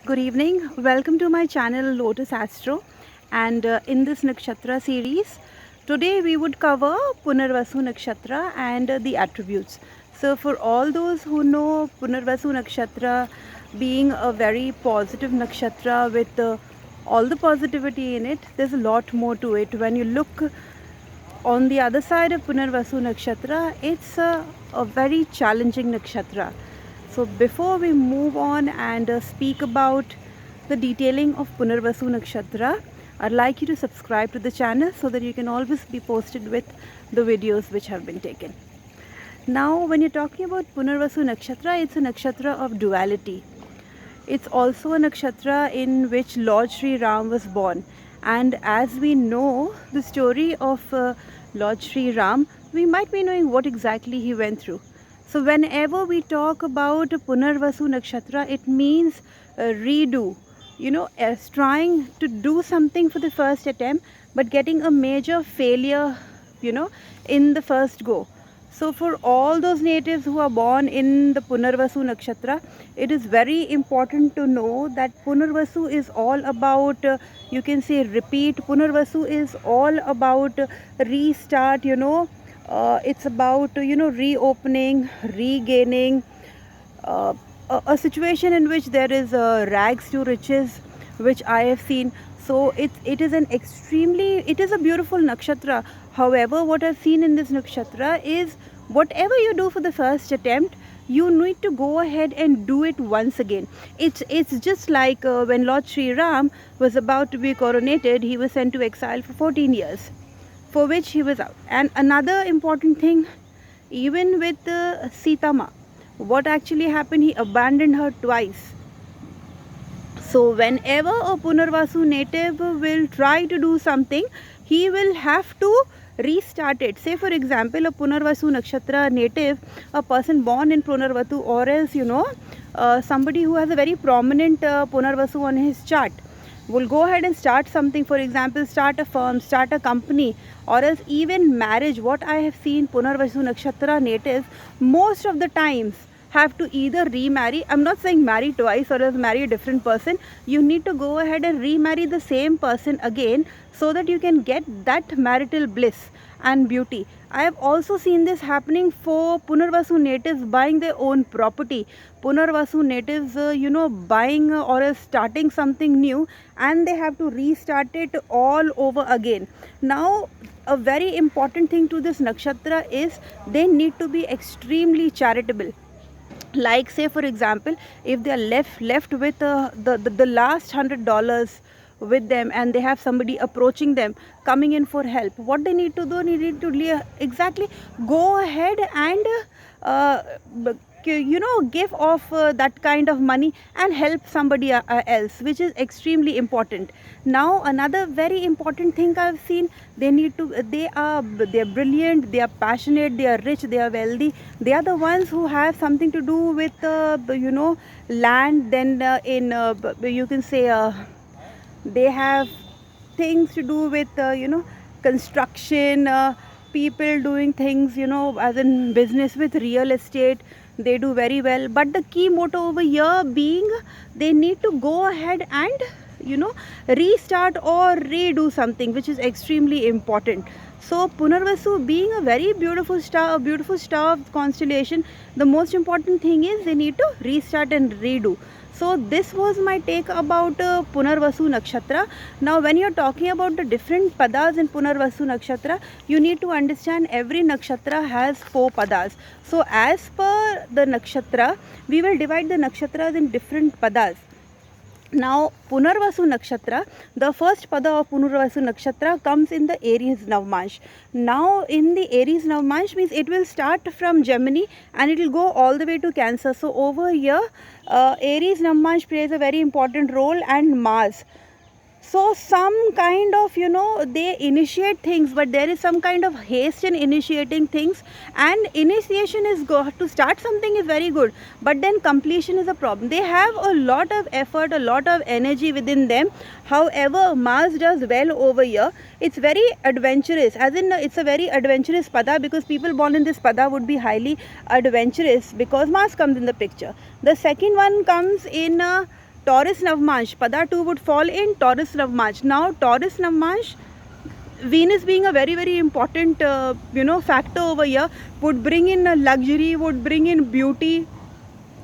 Good evening. Welcome to my channel Lotus Astro, and in this Nakshatra series, today we would cover Punarvasu Nakshatra and the attributes. So for all those who know Punarvasu Nakshatra being a very positive nakshatra with all the positivity in it, there's a lot more to it. When you look on the other side of Punarvasu Nakshatra, it's a very challenging nakshatra. So before we move on and speak about the detailing of Punarvasu Nakshatra, I'd like you to subscribe to the channel so that you can always be posted with the videos which have been taken. Now when you're talking about Punarvasu Nakshatra, it's a nakshatra of duality. It's also a nakshatra in which Lord Sri Ram was born. And as we know the story of Lord Sri Ram, we might be knowing what exactly he went through. So whenever we talk about Punarvasu Nakshatra, it means redo. As trying to do something for the first attempt, but getting a major failure, in the first go. So for all those natives who are born in the Punarvasu Nakshatra, it is very important to know that Punarvasu is all about, you can say repeat. Punarvasu is all about restart, it's about, reopening, regaining, a situation in which there is rags to riches, which I have seen. So it is a beautiful nakshatra. However, what I've seen in this nakshatra is whatever you do for the first attempt, you need to go ahead and do it once again. It's just like when Lord Sri Ram was about to be coronated, he was sent to exile for 14 years, for which he was out. And another important thing, even with Sita Ma, what actually happened, he abandoned her twice. So whenever a Punarvasu native will try to do something, he will have to restart it. Say for example, a Punarvasu Nakshatra native, a person born in Punarvasu, or else somebody who has a very prominent Punarvasu on his chart, will go ahead and start something. For example, start a firm, start a company, or else even marriage. What I have seen, Punarvasu Nakshatra natives most of the times have to either remarry. I'm not saying marry twice or else marry a different person. You need to go ahead and remarry the same person again, so that you can get that marital bliss and beauty. I have also seen this happening for Punarvasu natives buying their own property. Punarvasu natives, buying or else starting something new, and they have to restart it all over again. Now, a very important thing to this nakshatra is they need to be extremely charitable. Like say for example, if they are left with the last $100 with them, and they have somebody approaching them, coming in for help, what they need to do, they need to exactly go ahead and uh, give off that kind of money and help somebody else, which is extremely important. Now another very important thing I've seen, they are brilliant, they are passionate, they are rich, they are wealthy. They are the ones who have something to do with land. Then you can say they have things to do with construction, people doing things, as in business with real estate. They do very well, but the key motto over here being they need to go ahead and restart or redo something, which is extremely important. So Punarvasu being a very beautiful star, a beautiful star of constellation, the most important thing is they need to restart and redo. So this was my take about Punarvasu Nakshatra. Now when you're talking about the different padas in Punarvasu Nakshatra, you need to understand every nakshatra has 4 padas. So as per the nakshatra, we will divide the nakshatras in different padas. Now Punarvasu Nakshatra, the first pada of Punarvasu Nakshatra comes in the Aries Navmansh. Now in the Aries Navmansh means it will start from Gemini and it will go all the way to Cancer. So over here Aries Navmansh plays a very important role, and Mars. So some kind of, they initiate things, but there is some kind of haste in initiating things. And initiation is to start something is very good, but then completion is a problem. They have a lot of effort, a lot of energy within them. However, Mars does well over here. It's very adventurous, as in it's a very adventurous pada, because people born in this pada would be highly adventurous because Mars comes in the picture. The second one comes in Taurus Navmansh, Pada 2 would fall in Taurus Navmansh. Now Taurus Navmansh, Venus being a very very important factor over here, would bring in luxury, would bring in beauty,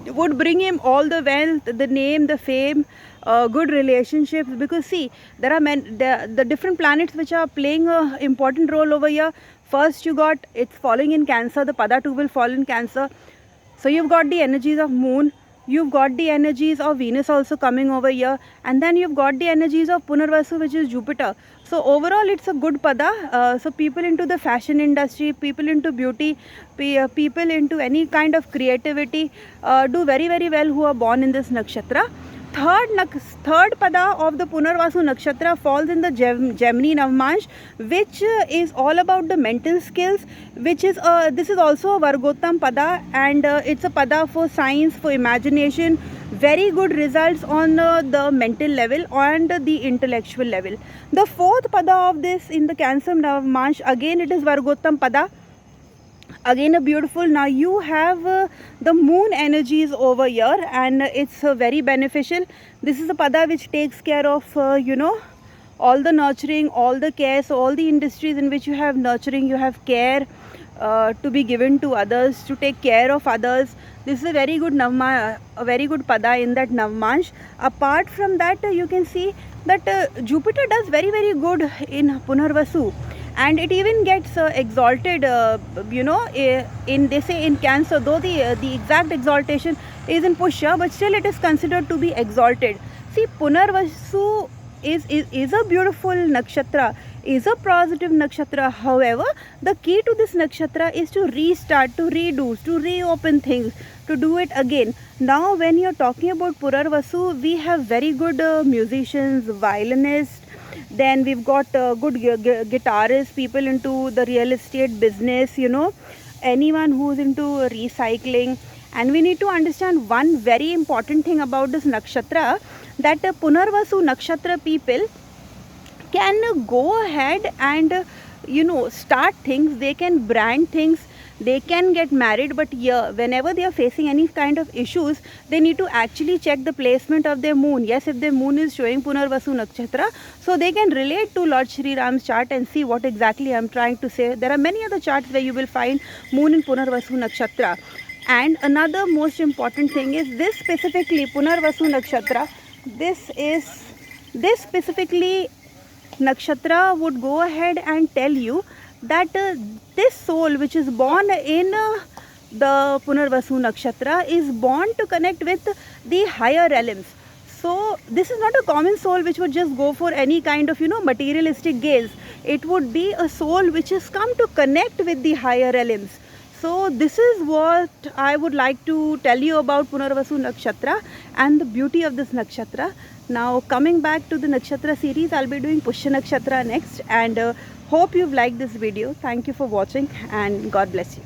would bring him all the wealth, the name, the fame, good relationships. Because see, there are the different planets which are playing a important role over here. First you got, it's falling in Cancer, the Pada 2 will fall in Cancer. So you've got the energies of Moon, you've got the energies of Venus also coming over here, and then you've got the energies of Punarvasu, which is Jupiter. So overall it's a good pada. So people into the fashion industry, people into beauty, people into any kind of creativity do very very well who are born in this nakshatra. Third pada of the Punarvasu Nakshatra falls in the Gemini Navmansh, which is all about the mental skills, which is this is also a Vargottam pada, and it's a pada for science, for imagination, very good results on the mental level and the intellectual level. The fourth pada of this in the Cancer Navmansh, again it is Vargottam pada. Again a beautiful, now you have the moon energies over here, and it's very beneficial. This is a pada which takes care of all the nurturing, all the care. So all the industries in which you have nurturing, you have care to be given to others, to take care of others. This is a very good a very good pada in that Navmansh. Apart from that, you can see that Jupiter does very very good in Punarvasu, and it even gets exalted in, they say, in Cancer, though the exact exaltation is in Pushya, but still it is considered to be exalted. See, Punarvasu is a beautiful nakshatra, is a positive nakshatra. However, the key to this nakshatra is to restart, to redo, to reopen things, to do it again. Now when you're talking about Punarvasu, we have very good musicians, violinists, then we've got good guitarists, people into the real estate business, anyone who's into recycling. And we need to understand one very important thing about this nakshatra, that Punarvasu nakshatra people can go ahead and start things, they can brand things, they can get married. But yeah, whenever they are facing any kind of issues, they need to actually check the placement of their moon. Yes, if their moon is showing Punarvasu nakshatra, so they can relate to Lord Shri Ram's chart and see what exactly I'm trying to say. There are many other charts where you will find moon in Punarvasu nakshatra. And another most important thing is this specifically Punarvasu nakshatra, this specifically nakshatra would go ahead and tell you that this soul which is born in the Punarvasu nakshatra is born to connect with the higher realms. So this is not a common soul which would just go for any kind of materialistic gains. It would be a soul which has come to connect with the higher realms. So this is what I would like to tell you about Punarvasu nakshatra and the beauty of this nakshatra. Now coming back to the nakshatra series, I'll be doing Pushya nakshatra next, and hope you've liked this video. Thank you for watching, and God bless you.